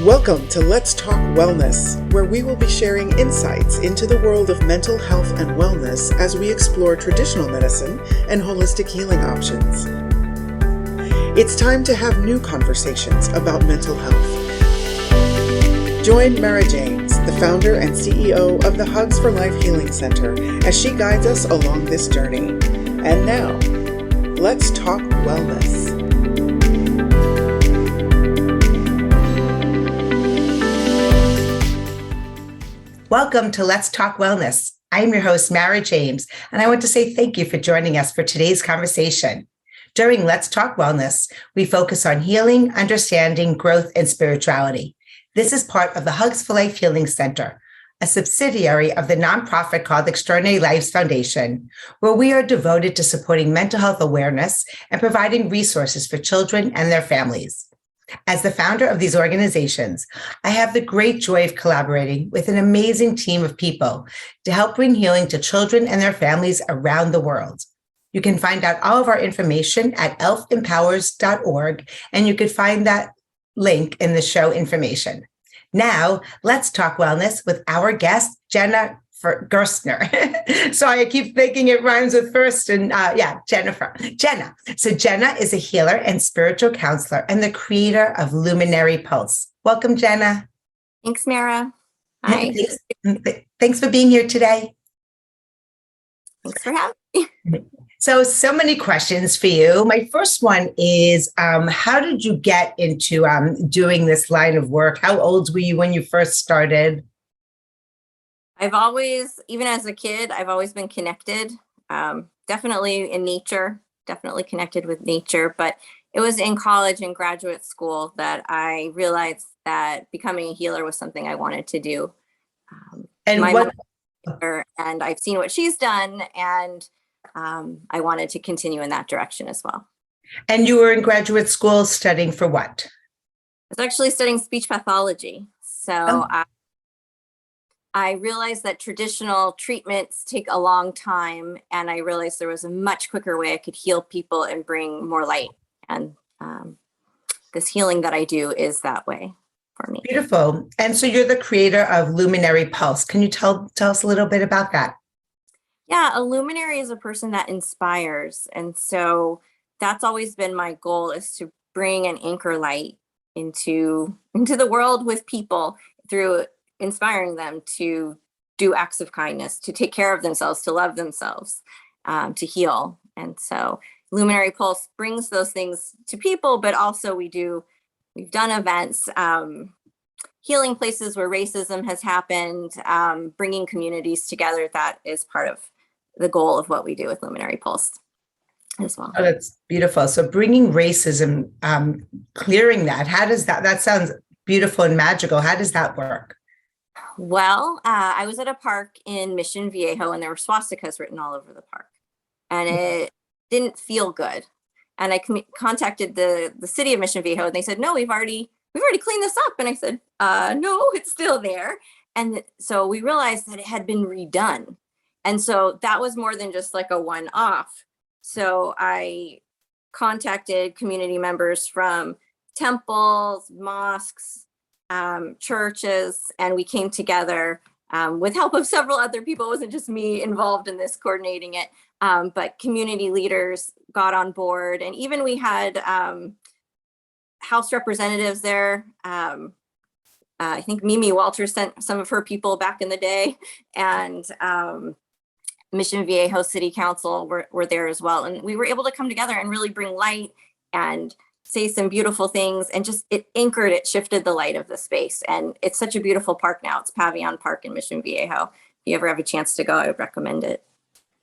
Welcome to Let's Talk Wellness, where we will be sharing insights into the world of mental health and wellness as we explore traditional medicine and holistic healing options. It's time to have new conversations about mental health. Join Mara James, the founder and CEO of the Hugs for Life Healing Center, as she guides us along this journey. And now, let's talk wellness. Welcome to Let's Talk Wellness. I'm your host, Mara James, and I want to say thank you for joining us for today's conversation. During Let's Talk Wellness, we focus on healing, understanding, growth, and spirituality. This is part of the Hugs for Life Healing Center, a subsidiary of the nonprofit called Extraordinary Lives Foundation, where we are devoted to supporting mental health awareness and providing resources for children and their families. As the founder of these organizations, I have the great joy of collaborating with an amazing team of people to help bring healing to children and their families around the world. You can find out all of our information at elfempowers.org, and you can find that link in the show information. Now, let's talk wellness with our guest, Jenna Gerstner. Sorry, I keep thinking it rhymes with first and Jenna. So Jenna is a healer and spiritual counselor and the creator of Luminary Pulse. Welcome, Jenna. Thanks, Mara. Hi. Thanks for being here today. Thanks for having me. So many questions for you. My first one is, how did you get into doing this line of work? How old were you when you first started? I've always, even as a kid, I've always been connected, definitely in nature, definitely connected with nature. But it was in college and graduate school that I realized that becoming a healer was something I wanted to do. And I've seen what she's done, and I wanted to continue in that direction as well. And you were in graduate school studying for what? I was actually studying speech pathology. So I realized that traditional treatments take a long time, and I realized there was a much quicker way I could heal people and bring more light. And this healing that I do is that way for me. Beautiful. And so you're the creator of Luminary Pulse. Can you tell us a little bit about that? Yeah, a luminary is a person that inspires. And so that's always been my goal, is to bring and anchor light into the world with people through inspiring them to do acts of kindness, to take care of themselves, to love themselves, to heal. And so Luminary Pulse brings those things to people, but also we've done events, healing places where racism has happened, bringing communities together. That is part of the goal of what we do with Luminary Pulse as well. Oh, that's beautiful. So bringing racism, clearing that sounds beautiful and magical. How does that work? Well, I was at a park in Mission Viejo, and there were swastikas written all over the park, and it didn't feel good. And I contacted the city of Mission Viejo, and they said, "No, we've already cleaned this up." And I said, "No, it's still there." And so we realized that it had been redone, and so that was more than just like a one-off. So I contacted community members from temples, mosques, churches, and we came together with help of several other people. It wasn't just me involved in this, coordinating it, but community leaders got on board, and even we had House representatives there. I think Mimi Walters sent some of her people back in the day, and Mission Viejo City Council were there as well, and we were able to come together and really bring light and say some beautiful things, and just it shifted the light of the space. And it's such a beautiful park now. It's Pavillon Park in Mission Viejo. If you ever have a chance to go, I would recommend it.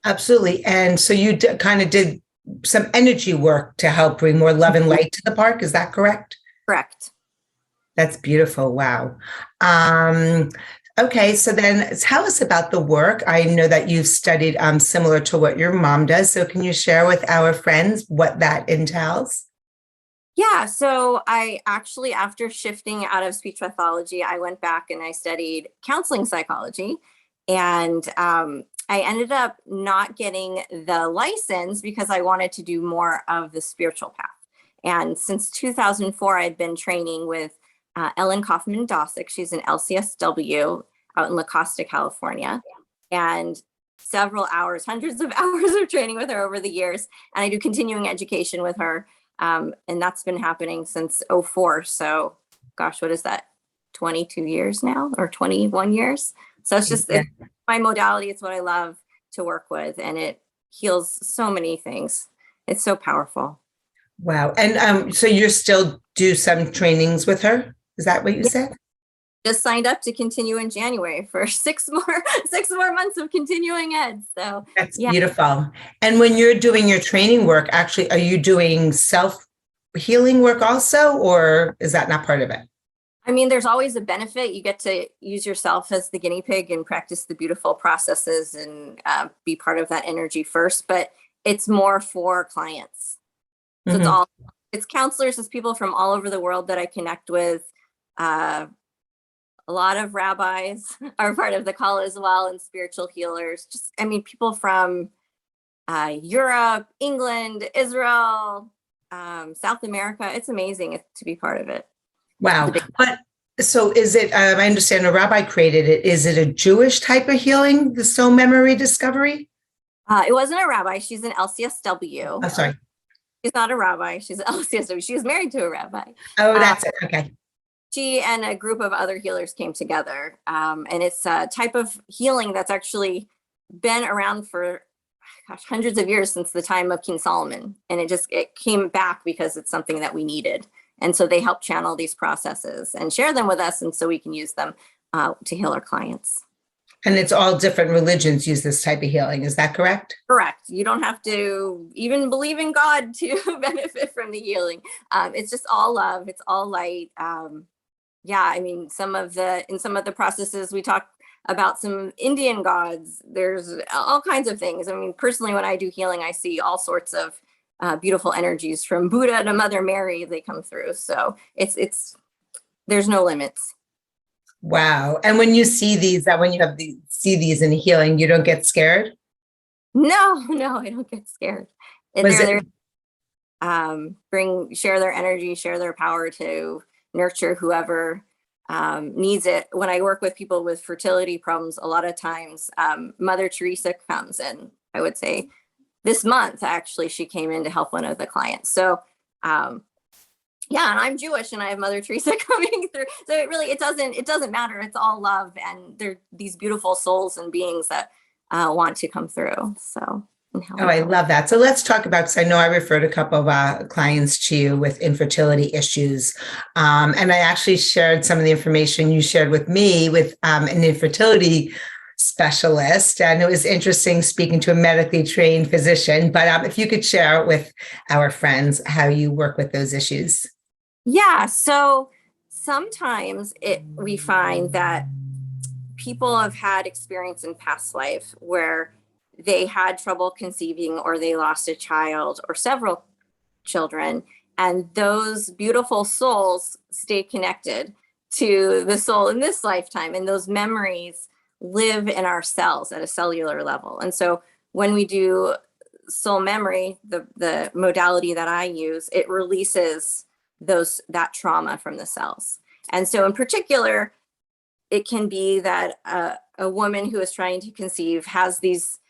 Absolutely. And so you kind of did some energy work to help bring more love and light to the park. Is that correct? Correct. That's beautiful. Wow. Okay. So then tell us about the work. I know that you've studied similar to what your mom does. So can you share with our friends what that entails? Yeah, so I actually, after shifting out of speech pathology, I went back and I studied counseling psychology. And I ended up not getting the license because I wanted to do more of the spiritual path. And since 2004, I'd been training with Ellen Kaufman Dosick. She's an LCSW out in La Costa, California. And several hours, hundreds of hours of training with her over the years. And I do continuing education with her. And that's been happening since '04. So gosh, what is that? 22 years now or 21 years. So it's just it's my modality. It's what I love to work with. And it heals so many things. It's so powerful. Wow. And so you still do some trainings with her? Is that what you said? Just signed up to continue in January for 6 more months of continuing ed. So that's beautiful. And when you're doing your training work, actually, are you doing self-healing work also, or is that not part of it? I mean, there's always a benefit. You get to use yourself as the guinea pig and practice the beautiful processes and be part of that energy first, but it's more for clients. So it's counselors, it's people from all over the world that I connect with. A lot of rabbis are part of the call as well, and spiritual healers. People from Europe, England, Israel, South America. It's amazing to be part of it. Wow. But so is it, I understand a rabbi created it. Is it a Jewish type of healing, the soul memory discovery? It wasn't a rabbi. She's an LCSW. I'm sorry. She's not a rabbi. She's an LCSW. She was married to a rabbi. Oh, that's it. Okay. She and a group of other healers came together. And it's a type of healing that's actually been around for hundreds of years, since the time of King Solomon. And it came back because it's something that we needed. And so they help channel these processes and share them with us. And so we can use them to heal our clients. And it's all different religions use this type of healing. Is that correct? Correct. You don't have to even believe in God to benefit from the healing. It's just all love. It's all light. In some of the processes we talk about some Indian gods, there's all kinds of things. I mean, personally, when I do healing, I see all sorts of beautiful energies from Buddha to Mother Mary. They come through. So there's no limits. Wow. And when you see these, see these in healing, you don't get scared? No, I don't get scared. Share their energy, share their power to nurture whoever needs it. When I work with people with fertility problems, a lot of times Mother Teresa comes in. I would say this month, actually, she came in to help one of the clients. So and I'm Jewish and I have Mother Teresa coming through. So it doesn't matter. It's all love. And they're these beautiful souls and beings that want to come through. So. Oh, I love that. So let's talk about, because I know I referred a couple of clients to you with infertility issues. And I actually shared some of the information you shared with me with an infertility specialist. And it was interesting speaking to a medically trained physician. But if you could share with our friends how you work with those issues. Yeah. So sometimes we find that people have had experience in past life where they had trouble conceiving, or they lost a child or several children. And those beautiful souls stay connected to the soul in this lifetime. And those memories live in our cells at a cellular level. And so when we do soul memory, the modality that I use, it releases that trauma from the cells. And so in particular, it can be that a woman who is trying to conceive has these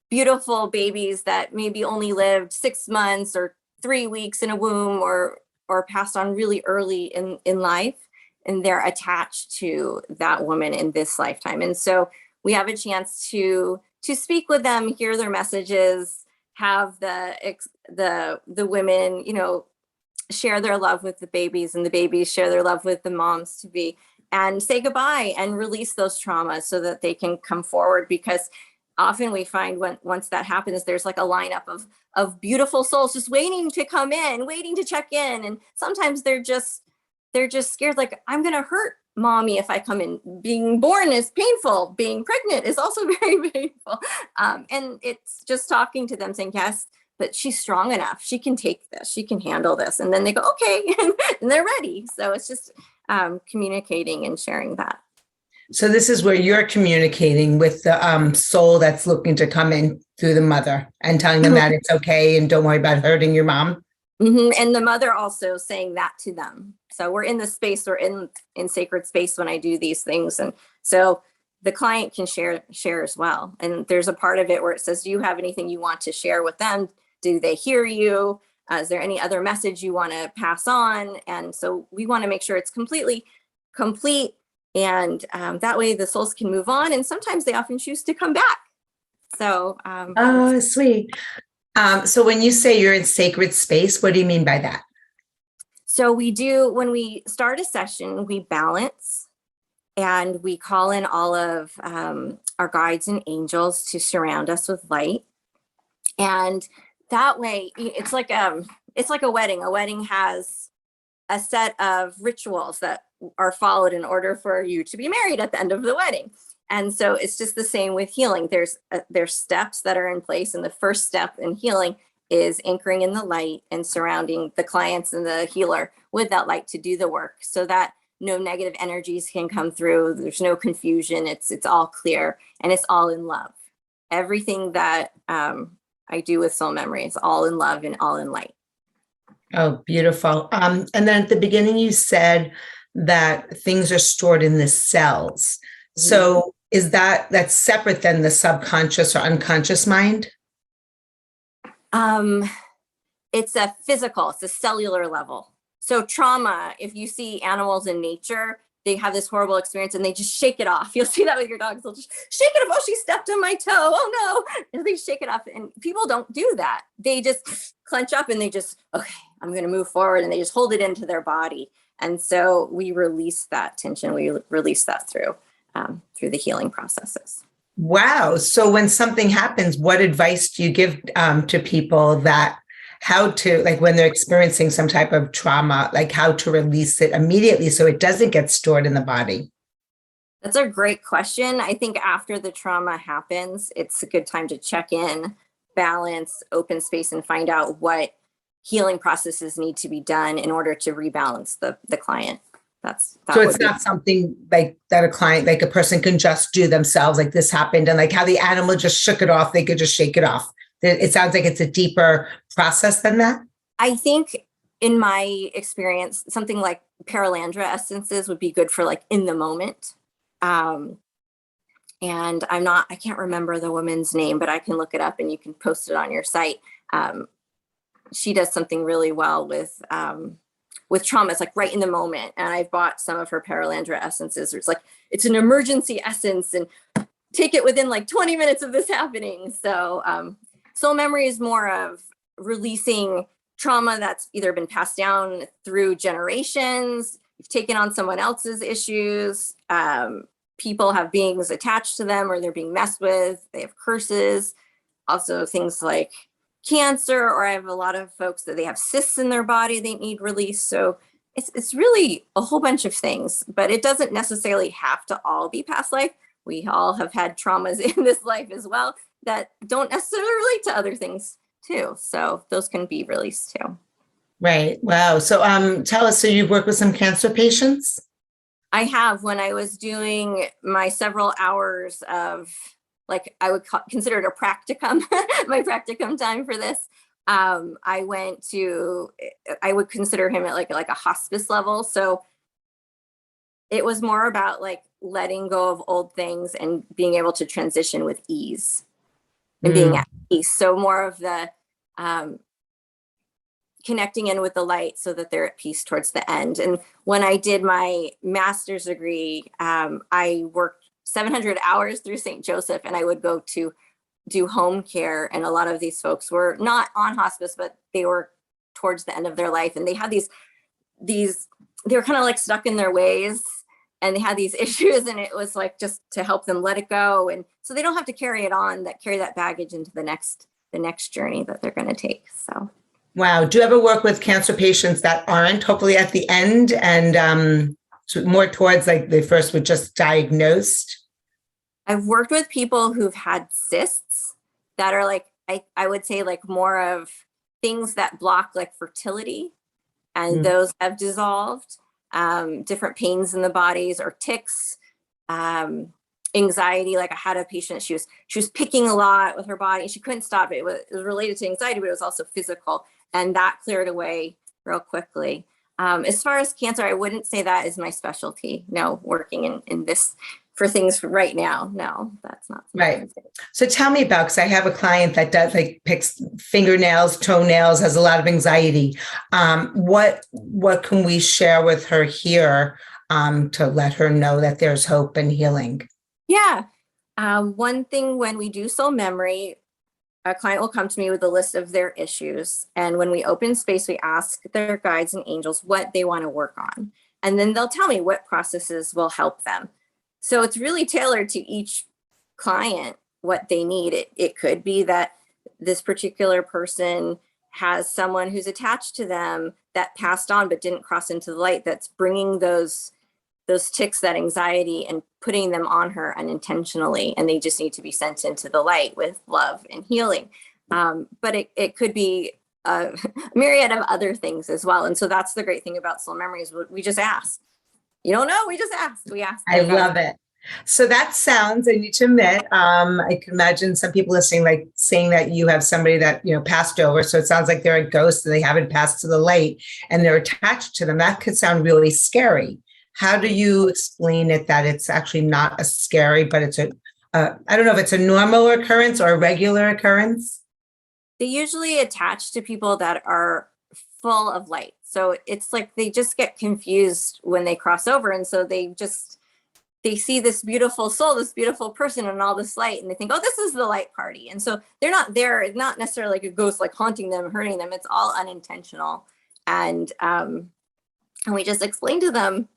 beautiful babies that maybe only lived 6 months or 3 weeks in a womb, or passed on really early in life, and they're attached to that woman in this lifetime. And so we have a chance to speak with them, hear their messages, have the women, share their love with the babies, and the babies share their love with the moms to be, and say goodbye and release those traumas so that they can come forward. Because often we find once that happens, there's like a lineup of beautiful souls just waiting to come in, waiting to check in. And sometimes they're just scared, like, I'm going to hurt mommy if I come in. Being born is painful. Being pregnant is also very painful. And it's just talking to them saying, yes, but she's strong enough. She can take this. She can handle this. And then they go, okay, and they're ready. So it's just communicating and sharing that. So this is where you're communicating with the soul that's looking to come in through the mother and telling them that it's okay and don't worry about hurting your mom. And the mother also saying that to them. So we're in the space, we're in sacred space when I do these things. And so the client can share as well. And there's a part of it where it says, do you have anything you want to share with them? Do they hear you? Is there any other message you want to pass on? And so we want to make sure it's completely complete. And that way the souls can move on. And sometimes they often choose to come back. So, oh, sweet. So when you say you're in sacred space, what do you mean by that? So when we start a session, we balance and we call in all of our guides and angels to surround us with light. And that way it's like a wedding. A wedding has a set of rituals that are followed in order for you to be married at the end of the wedding. And so it's just the same with healing. There's steps that are in place. And the first step in healing is anchoring in the light and surrounding the clients and the healer with that light to do the work so that no negative energies can come through. There's no confusion. It's all clear and it's all in love. Everything that I do with soul memory is all in love and all in light. Oh, beautiful. And then at the beginning, you said that things are stored in the cells. So is that's separate than the subconscious or unconscious mind? It's a cellular level. So trauma, if you see animals in nature, they have this horrible experience and they just shake it off. You'll see that with your dogs. They'll just shake it off. Oh, she stepped on my toe. Oh no. And they shake it off. And people don't do that. They just clench up and they just, okay, I'm going to move forward. And they just hold it into their body. And so we release that tension. We release that through the healing processes. Wow. So when something happens, what advice do you give to people that how to, like when they're experiencing some type of trauma, like how to release it immediately so it doesn't get stored in the body? That's a great question. I think after the trauma happens, it's a good time to check in, balance, open space, and find out what healing processes need to be done in order to rebalance the client. So it's not something like that a client, like a person can just do themselves, like this happened and like how the animal just shook it off, they could just shake it off. It sounds like it's a deeper process than that. I think in my experience, something like Paralandra essences would be good for like in the moment. And I can't remember the woman's name, but I can look it up and you can post it on your site. She does something really well with trauma. It's like right in the moment. And I've bought some of her Paralandra essences. It's like, it's an emergency essence and take it within like 20 minutes of this happening. So soul memory is more of releasing trauma that's either been passed down through generations. You've taken on someone else's issues. People have beings attached to them or they're being messed with. They have curses. Also things like cancer, or I have a lot of folks that they have cysts in their body they need release. So it's really a whole bunch of things, but it doesn't necessarily have to all be past life. We all have had traumas in this life as well that don't necessarily relate to other things too. So those can be released too. Right. Wow. So tell us, so you've worked with some cancer patients? I have. When I was doing my several hours of, like, I would consider it a practicum, my practicum time for this. I would consider him at like a hospice level. So it was more about like letting go of old things and being able to transition with ease and being at peace. So more of the connecting in with the light so that they're at peace towards the end. And when I did my master's degree, I worked 700 hours through St. Joseph, and I would go to do home care. And a lot of these folks were not on hospice, but they were towards the end of their life. And they had these they were kind of like stuck in their ways and they had these issues, and it was like just to help them let it go. And so they don't have to carry that baggage into the next journey that they're going to take. So. Wow. Do you ever work with cancer patients that aren't hopefully at the end and so more towards like they first were just diagnosed? I've worked with people who've had cysts that are like, I would say like more of things that block like fertility, and those have dissolved, different pains in the bodies or tics, anxiety. Like I had a patient, she was picking a lot with her body. She couldn't stop it. It was related to anxiety, but it was also physical. and that cleared away real quickly. As far as cancer, I wouldn't say that is my specialty. No, working in this for things right now. No, that's not right. So tell me about, because I have a client that does picks fingernails, toenails, has a lot of anxiety. What can we share with her here to let her know that there's hope and healing? Yeah. One thing, when we do soul memory, a client will come to me with a list of their issues. And when we open space, we ask their guides and angels what they want to work on. And then they'll tell me what processes will help them. So it's really tailored to each client, what they need. It could be that this particular person has someone who's attached to them that passed on but didn't cross into the light, that's bringing those tics, that anxiety, and putting them on her unintentionally, and they just need to be sent into the light with love and healing. But it could be a myriad of other things as well. And so that's the great thing about soul memories. We just ask. You don't know, we just ask. We ask. I love it. So that sounds, I need to admit, I can imagine some people listening, saying that you have somebody that, passed over. So it sounds like they're a ghost and they haven't passed to the light and they're attached to them. That could sound really scary. How do you explain it that it's actually not a scary, but it's I don't know if it's a normal occurrence or a regular occurrence? They usually attach to people that are full of light. So it's like they just get confused when they cross over. And so they see this beautiful soul, this beautiful person, and all this light, and they think, oh, this is the light party. And so they're not there. It's not necessarily like a ghost, like haunting them, hurting them. It's all unintentional. And we just explain to them,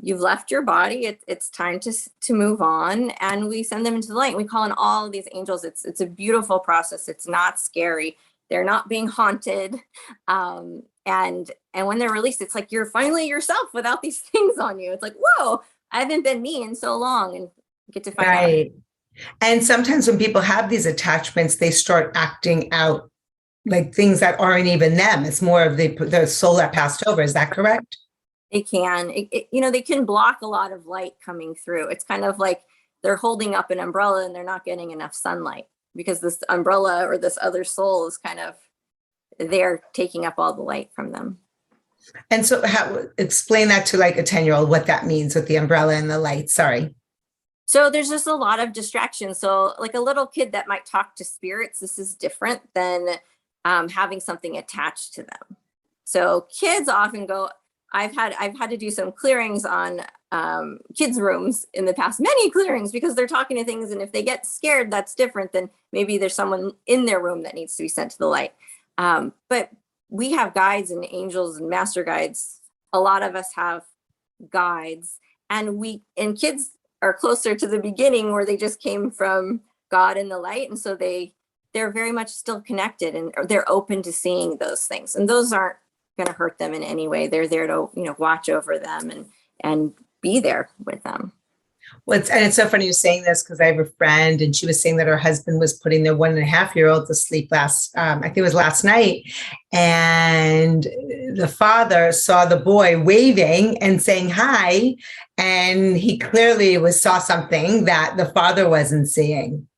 you've left your body. It's time to move on. And we send them into the light. We call in all of these angels. It's a beautiful process. It's not scary. They're not being haunted. And when they're released, it's like you're finally yourself without these things on you. It's like, whoa, I haven't been me in so long, and get to find out. And sometimes when people have these attachments, they start acting out like things that aren't even them. It's more of the soul that passed over. Is that correct? They can, they can block a lot of light coming through. It's kind of like they're holding up an umbrella and they're not getting enough sunlight because this umbrella or this other soul is kind of, they're taking up all the light from them. And so explain that to a 10-year-old, what that means with the umbrella and the light. Sorry. So there's just a lot of distractions. So like a little kid that might talk to spirits, this is different than having something attached to them. So kids often go, I've had to do some clearings on kids' rooms in the past, many clearings, because they're talking to things. And if they get scared, that's different than maybe there's someone in their room that needs to be sent to the light. But we have guides and angels and master guides. A lot of us have guides, and kids are closer to the beginning where they just came from God and the light. And so they're very much still connected, and they're open to seeing those things. And those aren't going to hurt them in any way. They're there to, watch over them and be there with them. Well, it's so funny you're saying this, because I have a friend and she was saying that her husband was putting their 1.5-year-old to sleep I think it was last night. And the father saw the boy waving and saying hi. And he clearly saw something that the father wasn't seeing.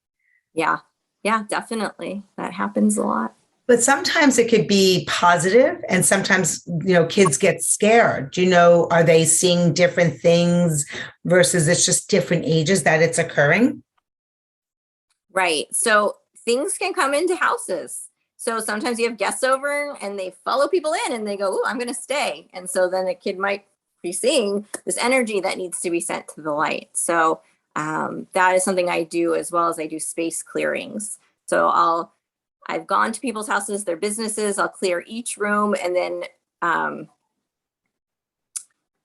Yeah, definitely. That happens a lot. But sometimes it could be positive, and sometimes, kids get scared. Are they seeing different things versus it's just different ages that it's occurring? Right. So things can come into houses. So sometimes you have guests over and they follow people in and they go, oh, I'm going to stay. And so then a kid might be seeing this energy that needs to be sent to the light. So that is something I do, as well as I do space clearings. So I've gone to people's houses, their businesses. I'll clear each room and then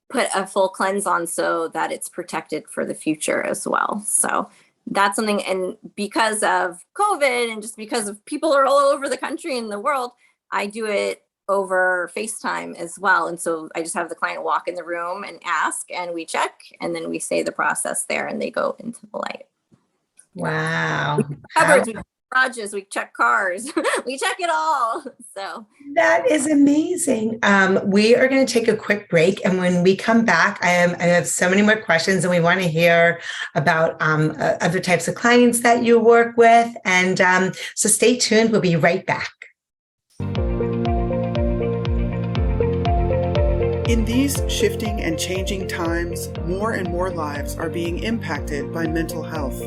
put a full cleanse on so that it's protected for the future as well. So that's something. And because of COVID and just because of people are all over the country and the world, I do it over FaceTime as well. And so I just have the client walk in the room and ask, and we check, and then we say the process there, and they go into the light. Wow. Cupboards, garages, we check cars, we check it all. So that is amazing. We are going to take a quick break, and when we come back, I have so many more questions, and we want to hear about other types of clients that you work with. And so stay tuned. We'll be right back. In these shifting and changing times, more and more lives are being impacted by mental health.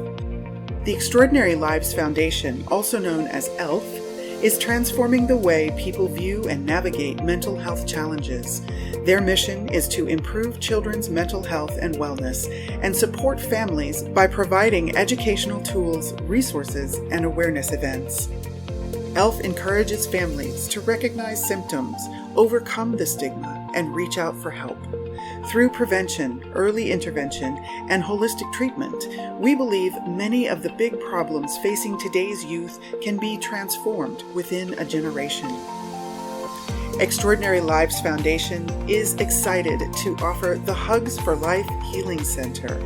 The Extraordinary Lives Foundation, also known as ELF, is transforming the way people view and navigate mental health challenges. Their mission is to improve children's mental health and wellness and support families by providing educational tools, resources, and awareness events. ELF encourages families to recognize symptoms, overcome the stigma, and reach out for help. Through prevention, early intervention, and holistic treatment, we believe many of the big problems facing today's youth can be transformed within a generation. Extraordinary Lives Foundation is excited to offer the Hugs for Life Healing Center,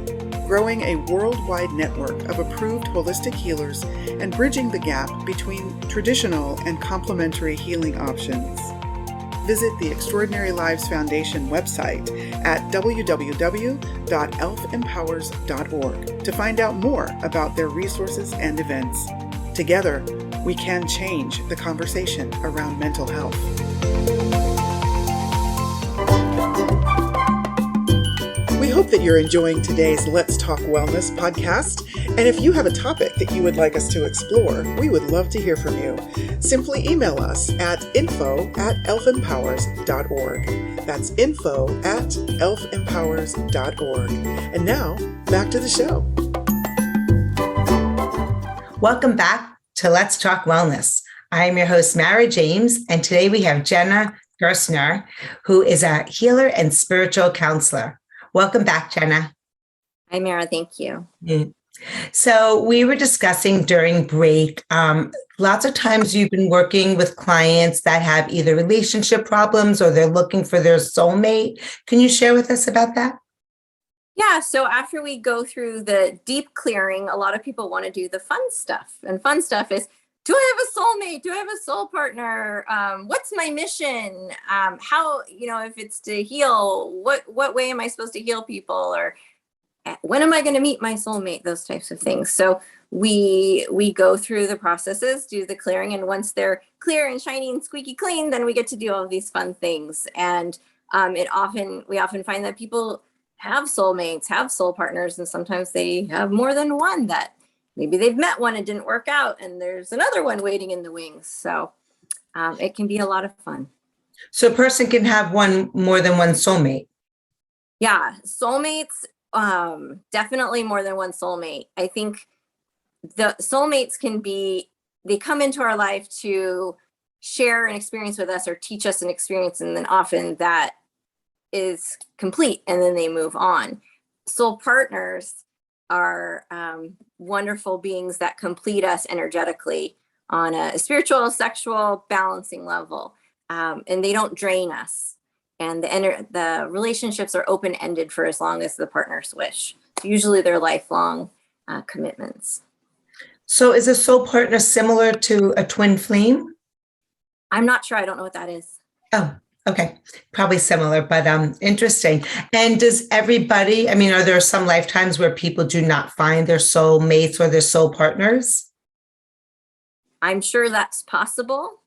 growing a worldwide network of approved holistic healers and bridging the gap between traditional and complementary healing options. Visit the Extraordinary Lives Foundation website at www.elfempowers.org to find out more about their resources and events. Together, we can change the conversation around mental health. We hope that you're enjoying today's Let's Talk Wellness podcast. And if you have a topic that you would like us to explore, we would love to hear from you. Simply email us at info@elfempowers.org. That's info@elfempowers.org. And now, back to the show. Welcome back to Let's Talk Wellness. I'm your host, Mara James, and today we have Jenna Gerstner, who is a healer and spiritual counselor. Welcome back, Jenna. Hi, Mara. Thank you. So we were discussing during break, lots of times you've been working with clients that have either relationship problems or they're looking for their soulmate. Can you share with us about that? Yeah. So after we go through the deep clearing, a lot of people want to do the fun stuff. And fun stuff is, do I have a soulmate? Do I have a soul partner? What's my mission? How, if it's to heal, what way am I supposed to heal people? Or when am I going to meet my soulmate? Those types of things. So we go through the processes, do the clearing, and once they're clear and shiny and squeaky clean, then we get to do all of these fun things. And we often find that people have soulmates, have soul partners, and sometimes they have more than one that maybe they've met one and didn't work out, and there's another one waiting in the wings. So it can be a lot of fun. So a person can have more than one soulmate. Yeah, soulmates. Definitely more than one soulmate. I think the soulmates they come into our life to share an experience with us or teach us an experience. And then often that is complete and then they move on. Soul partners are wonderful beings that complete us energetically on a spiritual, sexual, balancing level. And they don't drain us. And the relationships are open-ended for as long as the partners wish. Usually they're lifelong commitments. So is a soul partner similar to a twin flame? I'm not sure. I don't know what that is. Oh, okay. Probably similar, but interesting. And does everybody, are there some lifetimes where people do not find their soul mates or their soul partners? I'm sure that's possible.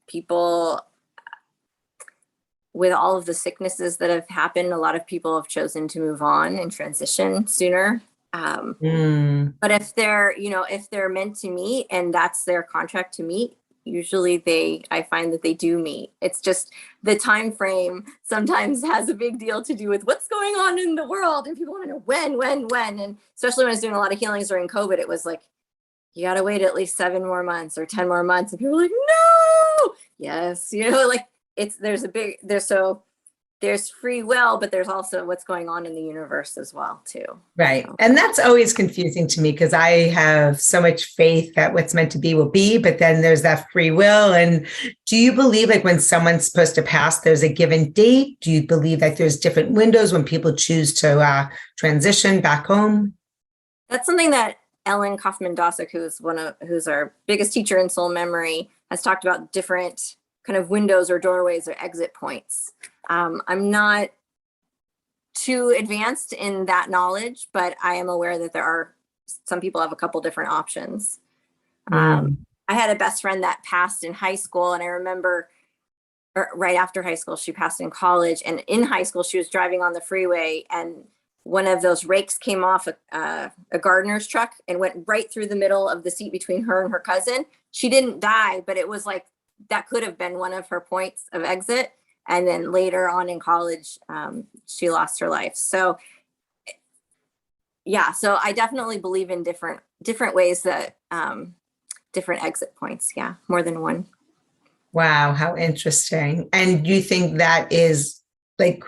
People, with all of the sicknesses that have happened, a lot of people have chosen to move on and transition sooner. But if they're meant to meet and that's their contract to meet, usually I find that they do meet. It's just the time frame sometimes has a big deal to do with what's going on in the world, and people want to know when, and especially when I was doing a lot of healings during COVID, it was like, you got to wait at least 7 more months or 10 more months. And people are like, no, yes. There's free will, but there's also what's going on in the universe as well too. Right. And that's always confusing to me because I have so much faith that what's meant to be will be, but then there's that free will. And do you believe like when someone's supposed to pass, there's a given date? Do you believe that there's different windows when people choose to transition back home? That's something that Ellen Kaufman-Dosick, who's our biggest teacher in soul memory, has talked about different kind of windows or doorways or exit points. I'm not too advanced in that knowledge, but I am aware that some people have a couple different options. I had a best friend that passed in high school, and I remember or right after high school. She passed in college, and in high school, she was driving on the freeway, and one of those rakes came off a gardener's truck and went right through the middle of the seat between her and her cousin. She didn't die, but it was like that could have been one of her points of exit. And then later on in college, she lost her life. So yeah, so I definitely believe in different ways that different exit points. Yeah, more than one. Wow, how interesting. And you think that is like,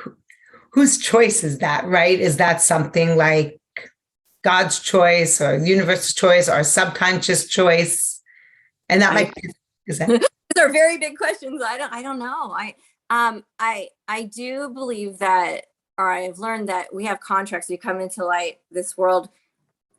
whose choice is that, right? Is that something like God's choice or the universe's choice or subconscious choice? And that might be, is that? These are very big questions. I don't know. I do believe that, or I've learned that we have contracts. We come into this world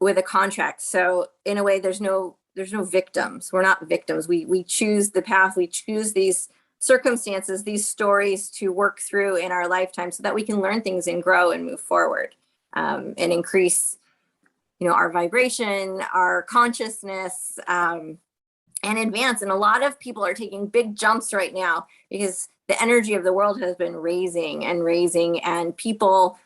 with a contract. So in a way, there's no victims. We're not victims. We choose the path. We choose these circumstances, these stories to work through in our lifetime so that we can learn things and grow and move forward, and increase, our vibration, our consciousness, and advance. And a lot of people are taking big jumps right now because the energy of the world has been raising, and people,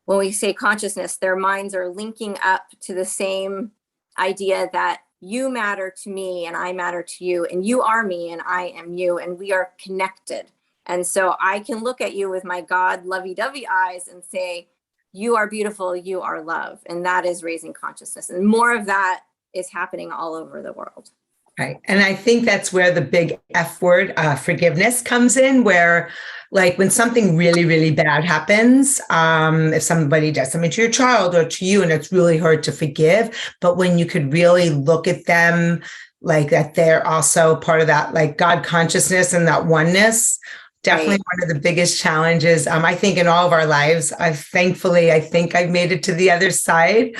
when we say consciousness, their minds are linking up to the same idea that you matter to me and I matter to you, and you are me and I am you, and we are connected. And so I can look at you with my God lovey-dovey eyes and say, you are beautiful, you are love. And that is raising consciousness. And more of that is happening all over the world. Right. And I think that's where the big F word, forgiveness, comes in, where like when something really, really bad happens, if somebody does something to your child or to you, and it's really hard to forgive, but when you could really look at them like that, they're also part of that, like God consciousness and that oneness. Definitely Right. one of the biggest challenges, I think, in all of our lives. I think I've made it to the other side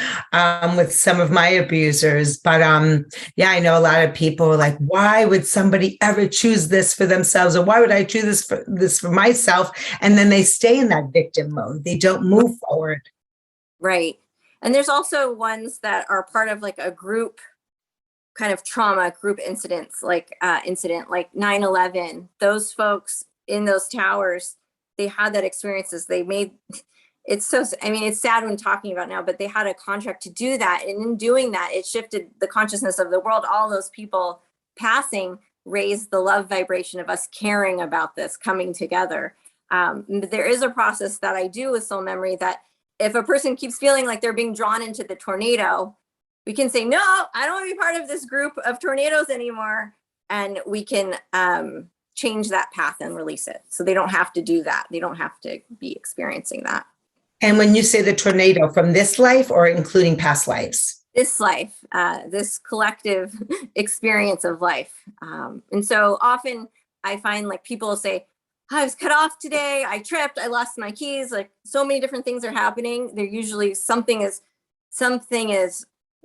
with some of my abusers. But yeah, I know a lot of people are like, why would somebody ever choose this for themselves? Or why would I choose this for myself? And then they stay in that victim mode. They don't move forward. Right. And there's also ones that are part of like a group kind of trauma, group incidents, like 9/11. Those folks in those towers, they had that experiences. It's sad when talking about now, but they had a contract to do that. And in doing that, it shifted the consciousness of the world. All those people passing raised the love vibration of us caring about this, coming together. There is a process that I do with soul memory that if a person keeps feeling like they're being drawn into the tornado, we can say, no, I don't want to be part of this group of tornadoes anymore. And we can change that path and release it. So they don't have to do that. They don't have to be experiencing that. And when you say the tornado, from this life or including past lives? This life, this collective experience of life. And so often I find like people say, I was cut off today, I tripped, I lost my keys, like so many different things are happening. They're usually something is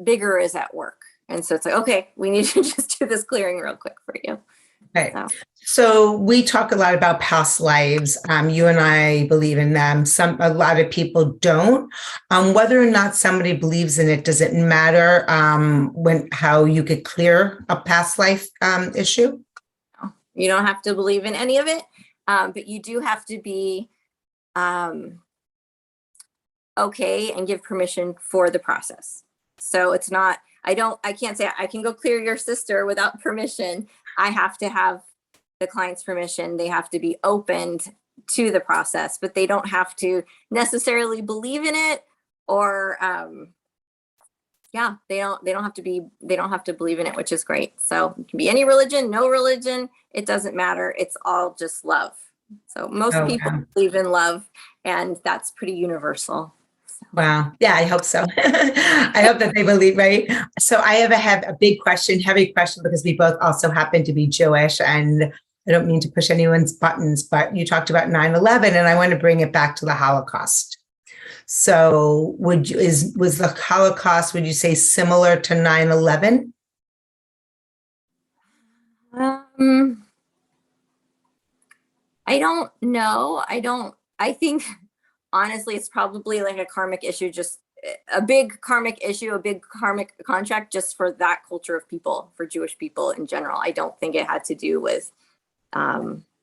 bigger is at work. And so it's like, okay, we need to just do this clearing real quick for you. Right. So we talk a lot about past lives. You and I believe in them. A lot of people don't. Whether or not somebody believes in it, does it matter how you could clear a past life issue? You don't have to believe in any of it, but you do have to be okay and give permission for the process. So it's not, I can't say I can go clear your sister without permission. I have to have the client's permission. They have to be opened to the process, but they don't have to necessarily believe in it, or they don't have to believe in it, which is great. So it can be any religion, no religion, it doesn't matter. It's all just love. So most people believe in love, and that's pretty universal. Wow. Yeah, I hope so. I hope that they believe, right? So I have a big question, heavy question, because we both also happen to be Jewish, and I don't mean to push anyone's buttons, but you talked about 9/11, and I want to bring it back to the Holocaust. So was the Holocaust, would you say, similar to 9/11? I don't know. I think honestly, it's probably like a karmic issue, just a big karmic issue, a big karmic contract just for that culture of people, for Jewish people in general. I don't think it had to do with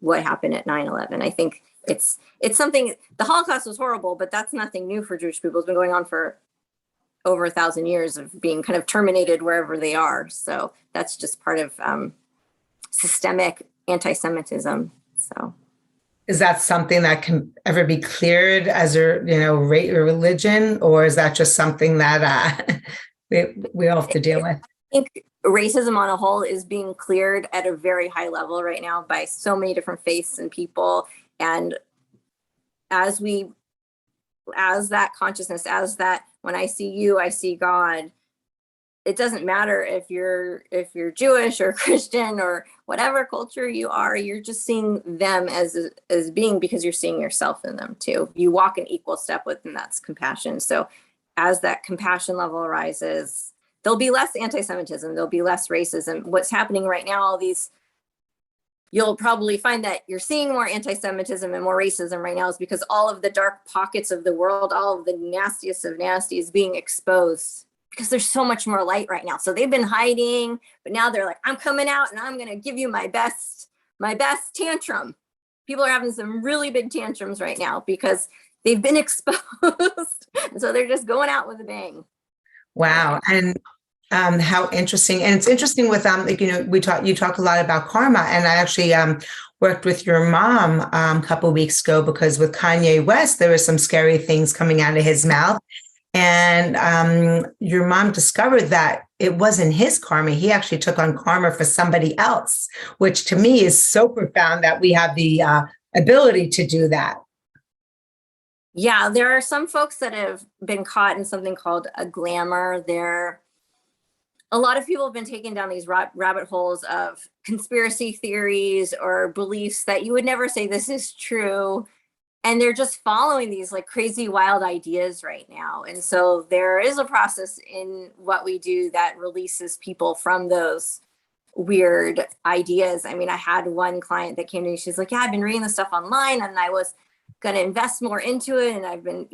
what happened at 9/11. I think it's something, the Holocaust was horrible, but that's nothing new for Jewish people. It's been going on for over 1,000 years of being kind of terminated wherever they are. So that's just part of systemic anti-Semitism. So is that something that can ever be cleared as a, religion, or is that just something that we all have to deal with? I think racism on a whole is being cleared at a very high level right now by so many different faiths and people. And as that consciousness, as that, when I see you, I see God, it doesn't matter if you're Jewish or Christian or whatever culture you are, you're just seeing them as being, because you're seeing yourself in them too. You walk an equal step with, and that's compassion. So as that compassion level rises, there'll be less anti-Semitism, there'll be less racism. What's happening right now, you'll probably find that you're seeing more anti-Semitism and more racism right now is because all of the dark pockets of the world, all of the nastiest of nasty is being exposed because there's so much more light right now. So they've been hiding, but now they're like, I'm coming out and I'm going to give you my best tantrum. People are having some really big tantrums right now because they've been exposed. So they're just going out with a bang. Wow. And how interesting. And it's interesting with, you talk a lot about karma, and I actually worked with your mom a couple of weeks ago because with Kanye West, there were some scary things coming out of his mouth. And your mom discovered that it wasn't his karma. He actually took on karma for somebody else, which to me is so profound that we have the ability to do that. Yeah, there are some folks that have been caught in something called a glamour. A lot of people have been taken down these rabbit holes of conspiracy theories or beliefs that you would never say this is true. And they're just following these like crazy, wild ideas right now. And so there is a process in what we do that releases people from those weird ideas. I mean, I had one client that came to me, she's like, yeah, I've been reading this stuff online and I was going to invest more into it. And I've been,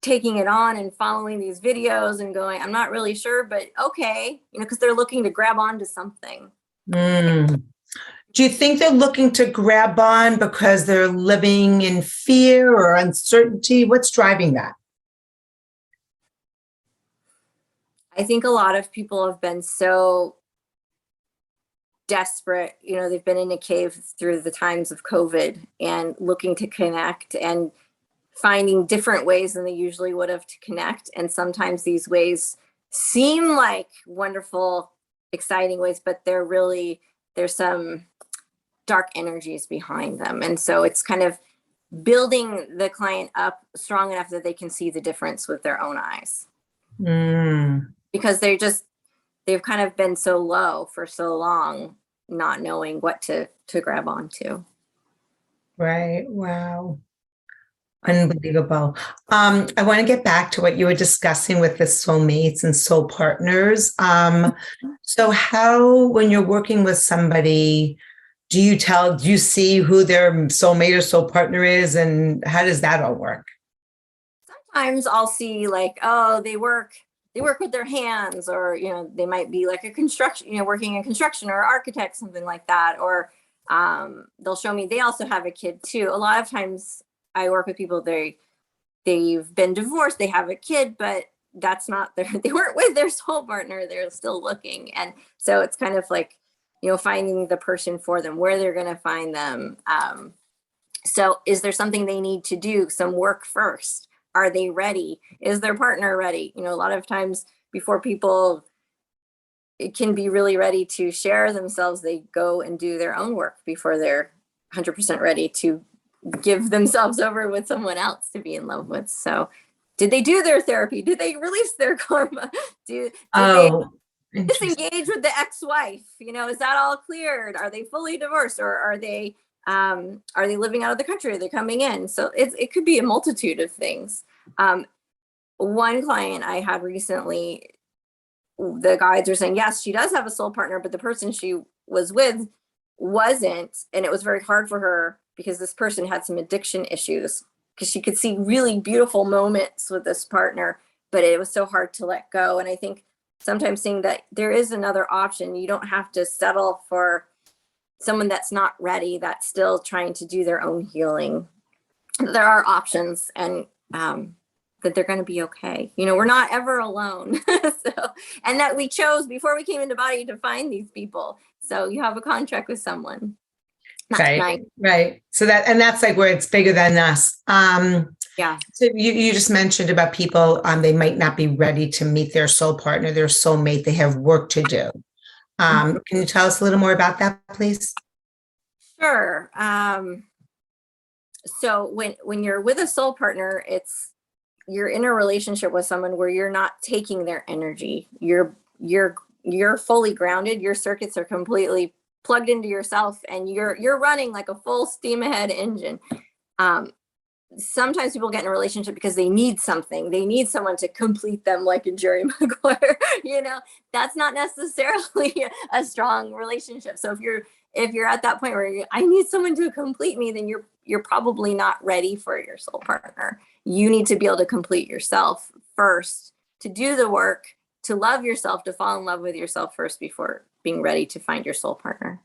taking it on and following these videos and going, I'm not really sure, but okay, because they're looking to grab onto something. Mm. Do you think they're looking to grab on because they're living in fear or uncertainty? What's driving that? I think a lot of people have been so desperate, they've been in a cave through the times of COVID and looking to connect and finding different ways than they usually would have to connect. And sometimes these ways seem like wonderful, exciting ways, but there's some dark energies behind them. And so it's kind of building the client up strong enough that they can see the difference with their own eyes. Because they've kind of been so low for so long, not knowing what to grab onto. Right. Wow. Unbelievable. I want to get back to what you were discussing with the soulmates and soul partners. So how, when you're working with somebody, do you see who their soulmate or soul partner is, and how does that all work? Sometimes I'll see like, oh, they work with their hands, or, they might be like a construction, working in construction or architect, something like that. Or they'll show me they also have a kid too. A lot of times I work with people, they've been divorced, they have a kid, but that's not they weren't with their soul partner, they're still looking. And so it's kind of like, finding the person for them, where they're going to find them. So is there something they need to do, some work first? Are they ready? Is their partner ready? A lot of times before people can be really ready to share themselves, they go and do their own work before they're 100% ready to give themselves over with someone else to be in love with. So did they do their therapy? Did they release their karma? Did they disengage with the ex-wife? Is that all cleared? Are they fully divorced, or are they living out of the country? Are they coming in? So it could be a multitude of things. One client I had recently, the guides are saying, yes, she does have a soul partner, but the person she was with wasn't. And it was very hard for her because this person had some addiction issues, because she could see really beautiful moments with this partner, but it was so hard to let go. And I think sometimes seeing that there is another option, you don't have to settle for someone that's not ready, that's still trying to do their own healing, there are options, and that they're going to be okay. We're not ever alone. And that we chose before we came into body to find these people. So you have a contract with someone. Right. So that's like where it's bigger than us. Yeah. So you just mentioned about people, they might not be ready to meet their soul partner, their soulmate. They have work to do. Can you tell us a little more about that, please? Sure. So when you're with a soul partner, you're in a relationship with someone where you're not taking their energy. You're fully grounded. Your circuits are completely plugged into yourself, and you're running like a full steam ahead engine. Sometimes people get in a relationship because they need something. They need someone to complete them, like in Jerry Maguire. That's not necessarily a strong relationship. So if you're at that point where I need someone to complete me, then you're probably not ready for your soul partner. You need to be able to complete yourself first, to do the work, to love yourself, to fall in love with yourself first before being ready to find your soul partner.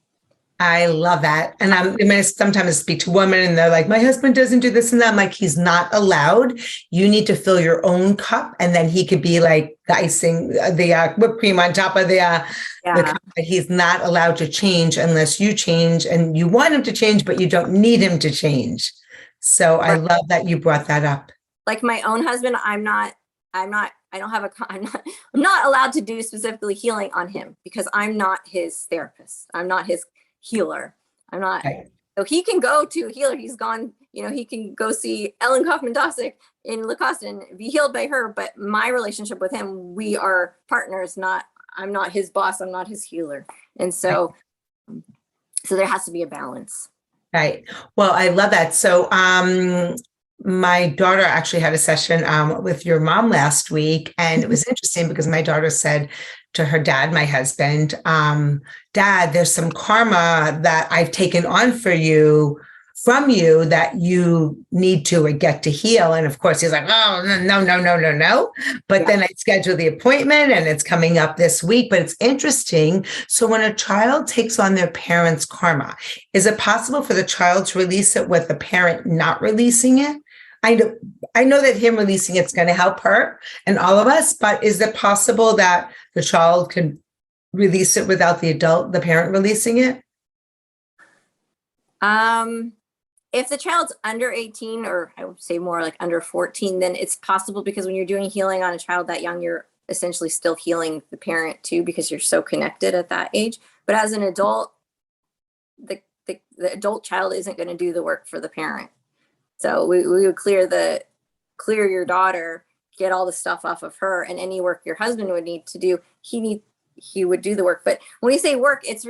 I love that. And I sometimes speak to women and they're like, my husband doesn't do this and that. I'm like, he's not allowed. You need to fill your own cup. And then he could be like the icing, the whipped cream on top of the cup. He's not allowed to change unless you change, and you want him to change, but you don't need him to change. So I love that you brought that up. Like my own husband, I'm not allowed to do specifically healing on him because I'm not his therapist. I'm not his healer. I'm not. Right. So he can go to a healer. He's gone, he can go see Ellen Kaufman-Dossick in Lacoste and be healed by her. But my relationship with him, we are partners. I'm not his boss. I'm not his healer. And so, so there has to be a balance. Right. Well, I love that. So, my daughter actually had a session with your mom last week, and it was interesting because my daughter said to her dad, my husband, Dad, there's some karma that I've taken on from you that you need to get to heal. And of course, he's like, oh, no. But then I scheduled the appointment and it's coming up this week. But it's interesting. So when a child takes on their parents' karma, is it possible for the child to release it with the parent not releasing it? I know that him releasing it's going to help her and all of us, but is it possible that the child can release it without the parent releasing it? If the child's under 18, or I would say more like under 14, then it's possible, because when you're doing healing on a child that young, you're essentially still healing the parent too, because you're so connected at that age. But as an adult, the adult child isn't going to do the work for the parent. So we would clear your daughter, get all the stuff off of her, and any work your husband would need to do, he would do the work. But when we say work, it's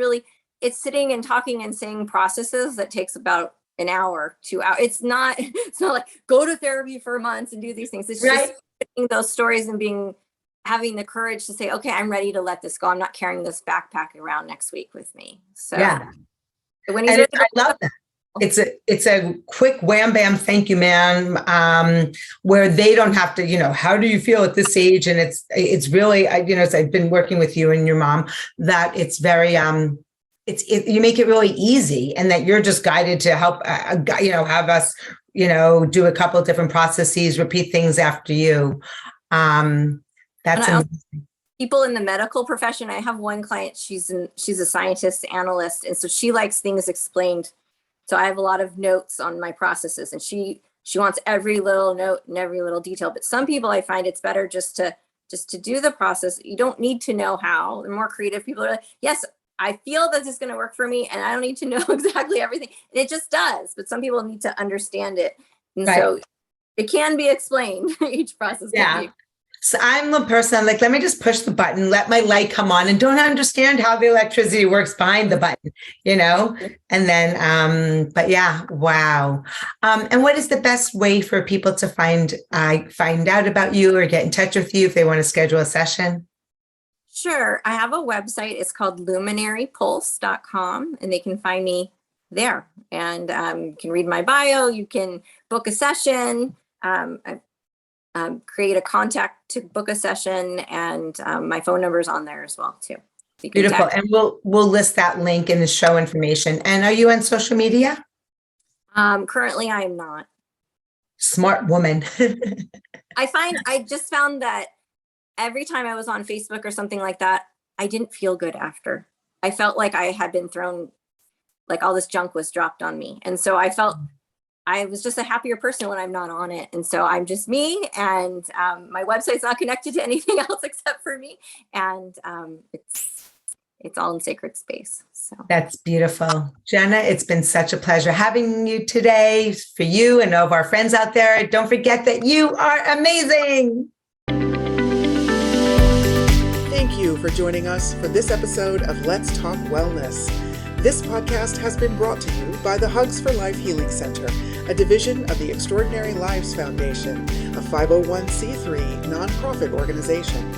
sitting and talking and saying processes that takes about an hour, 2 hours. It's not like go to therapy for months and do these things. It's just putting those stories and having the courage to say, okay, I'm ready to let this go. I'm not carrying this backpack around next week with me. So when he's ready, I love that. It's a quick wham bam, thank you, man. Where they don't have to, how do you feel at this age? And it's really, as I've been working with you and your mom, that it's very, you make it really easy, and that you're just guided to help, have us, do a couple of different processes, repeat things after you. That's amazing. People in the medical profession, I have one client, she's a scientist, analyst, and so she likes things explained. So I have a lot of notes on my processes, and she wants every little note and every little detail. But some people, I find it's better just to do the process. You don't need to know how. The more creative people are like, yes, I feel that this is going to work for me, and I don't need to know exactly everything. And it just does. But some people need to understand it. And so it can be explained. Each process can be. So I'm the person, like, let me just push the button, let my light come on, and don't understand how the electricity works behind the button, and then, but yeah, wow. And what is the best way for people to find out about you or get in touch with you if they want to schedule a session? Sure. I have a website. It's called luminarypulse.com, and they can find me there, and you can read my bio. You can book a session. Create a contact to book a session, and my phone number is on there as well too. You can Beautiful. tag. And we'll list that link in the show information. And are you on social media? Currently, I am not. Smart woman. I just found that every time I was on Facebook or something like that, I didn't feel good after. I felt like I had been thrown, like all this junk was dropped on me. And so I felt I was just a happier person when I'm not on it. And so I'm just me, and my website's not connected to anything else except for me. And it's all in sacred space. So That's beautiful. Jenna, it's been such a pleasure having you today. For you and all of our friends out there, don't forget that you are amazing. Thank you for joining us for this episode of Let's Talk Wellness. This podcast has been brought to you by the Hugs for Life Healing Center, a division of the Extraordinary Lives Foundation, a 501c3 nonprofit organization.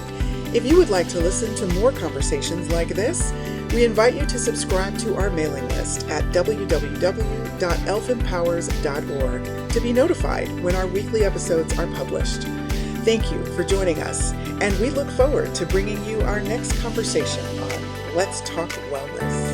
If you would like to listen to more conversations like this, we invite you to subscribe to our mailing list at www.elfempowers.org to be notified when our weekly episodes are published. Thank you for joining us, and we look forward to bringing you our next conversation on Let's Talk Wellness.